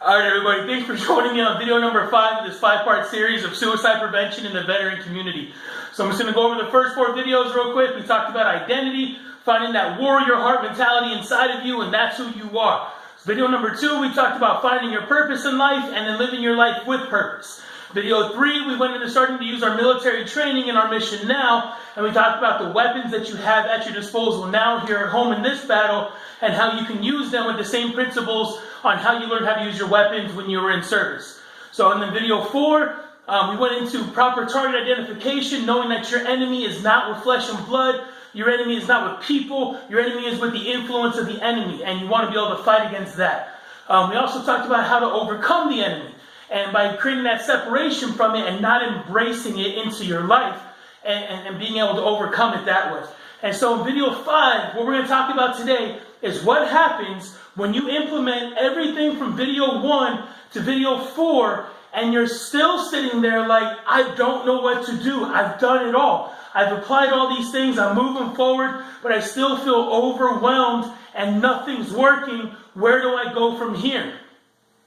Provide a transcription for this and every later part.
Alright everybody, thanks for joining me on video number 5 of this 5-part series of suicide prevention in the veteran community. So I'm just going to go over the first 4 videos real quick. We talked about identity, finding that warrior heart mentality inside of you, and that's who you are. So video number 2, we talked about finding your purpose in life and then living your life with purpose. Video 3, we went into starting to use our military training in our mission now, and we talked about the weapons that you have at your disposal now here at home in this battle, and how you can use them with the same principles on how you learned how to use your weapons when you were in service. So in the video 4, we went into proper target identification, knowing that your enemy is not with flesh and blood, your enemy is not with people, your enemy is with the influence of the enemy, and you want to be able to fight against that. We also talked about how to overcome the enemy, and by creating that separation from it and not embracing it into your life, and being able to overcome it that way. And so in video 5, what we're going to talk about today is what happens when you implement everything from video 1 to video 4 and you're still sitting there like, I don't know what to do. I've done it all. I've applied all these things. I'm moving forward, but I still feel overwhelmed and nothing's working. Where do I go from here?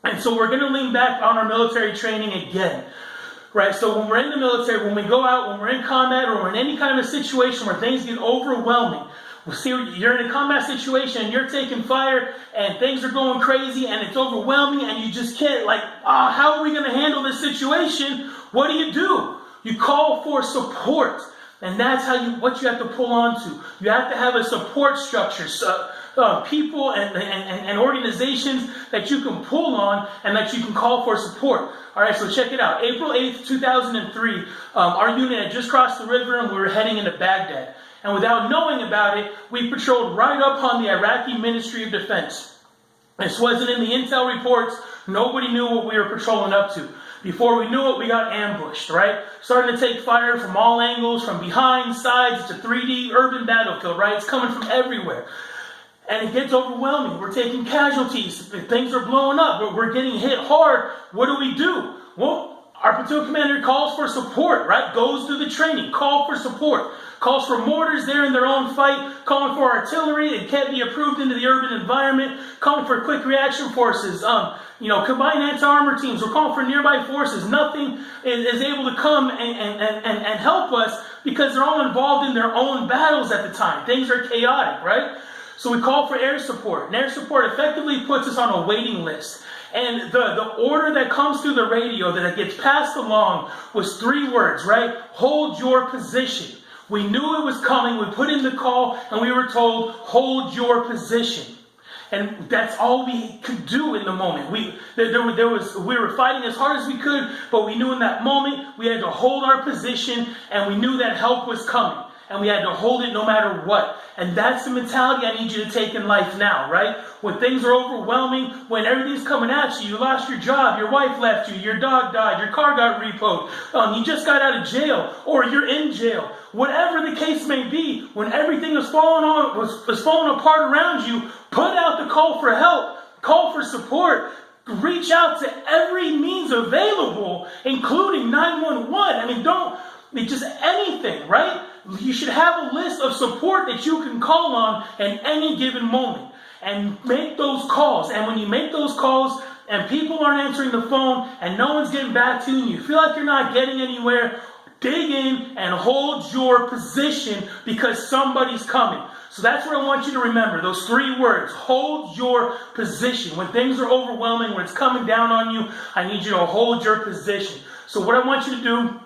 And so we're going to lean back on our military training again. Right, so when we're in the military, when we go out, when we're in combat, or we're in any kind of a situation where things get overwhelming, we'll see you're in a combat situation and you're taking fire and things are going crazy and it's overwhelming and you just can't, like, how are we going to handle this situation? What do? You call for support. And that's what you have to pull onto. You have to have a support structure. So, people and organizations that you can pull on and that you can call for support. All right, so check it out. April 8th, 2003, our unit had just crossed the river and we were heading into Baghdad. And without knowing about it, we patrolled right up on the Iraqi Ministry of Defense. This wasn't in the intel reports. Nobody knew what we were patrolling up to. Before we knew it, we got ambushed, right? Starting to take fire from all angles, from behind, sides. It's a 3D urban battlefield, right? It's coming from everywhere. And it gets overwhelming. We're taking casualties. Things are blowing up. We're getting hit hard. What do? Well, our platoon commander calls for support, right? Goes through the training. Call for support. Calls for mortars there in their own fight. Calling for artillery. It can't be approved into the urban environment. Calling for quick reaction forces. Combined anti-armor teams. We're calling for nearby forces. Nothing is able to come and help us because they're all involved in their own battles at the time. Things are chaotic, right? So we call for air support, and air support effectively puts us on a waiting list. And the order that comes through the radio that gets passed along was 3 words, right? Hold your position. We knew it was coming. We put in the call, and we were told, hold your position. And that's all we could do in the moment. We were fighting as hard as we could, but we knew in that moment we had to hold our position, and we knew that help was coming. And we had to hold it no matter what. And that's the mentality I need you to take in life now, right? When things are overwhelming, when everything's coming at you, you lost your job, your wife left you, your dog died, your car got repoed, you just got out of jail, or you're in jail. Whatever the case may be, when everything was falling apart around you, put out the call for help, call for support. Reach out to every means available, including 911. Just anything, right? You should have a list of support that you can call on at any given moment. And make those calls. And when you make those calls and people aren't answering the phone and no one's getting back to you and you feel like you're not getting anywhere, dig in and hold your position because somebody's coming. So that's what I want you to remember. Those 3 words. Hold your position. When things are overwhelming, when it's coming down on you, I need you to hold your position. So what I want you to do,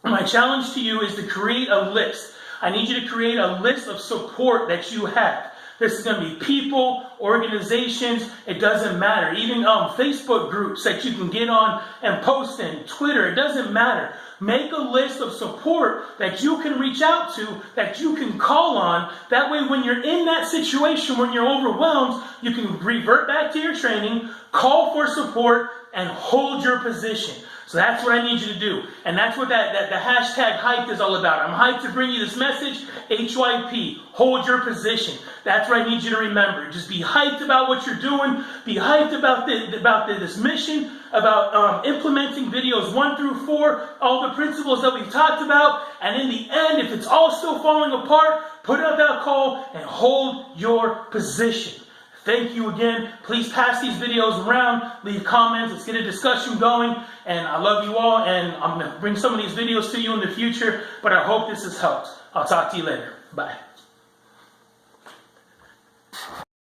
my challenge to you is to create a list. I need you to create a list of support that you have. This is going to be people, organizations, it doesn't matter. Even Facebook groups that you can get on and post in, Twitter, it doesn't matter. Make a list of support that you can reach out to, that you can call on. That way when you're in that situation, when you're overwhelmed, you can revert back to your training, call for support, and hold your position. So that's what I need you to do. And that's what the hashtag hype is all about. I'm hyped to bring you this message, HYP, hold your position. That's what I need you to remember. Just be hyped about what you're doing. Be hyped about this mission, about implementing videos 1 through 4, all the principles that we've talked about. And in the end, if it's all still falling apart, put out that call and hold your position. Thank you again. Please pass these videos around, leave comments, let's get a discussion going. And I love you all, and I'm going to bring some of these videos to you in the future, but I hope this has helped. I'll talk to you later. Bye.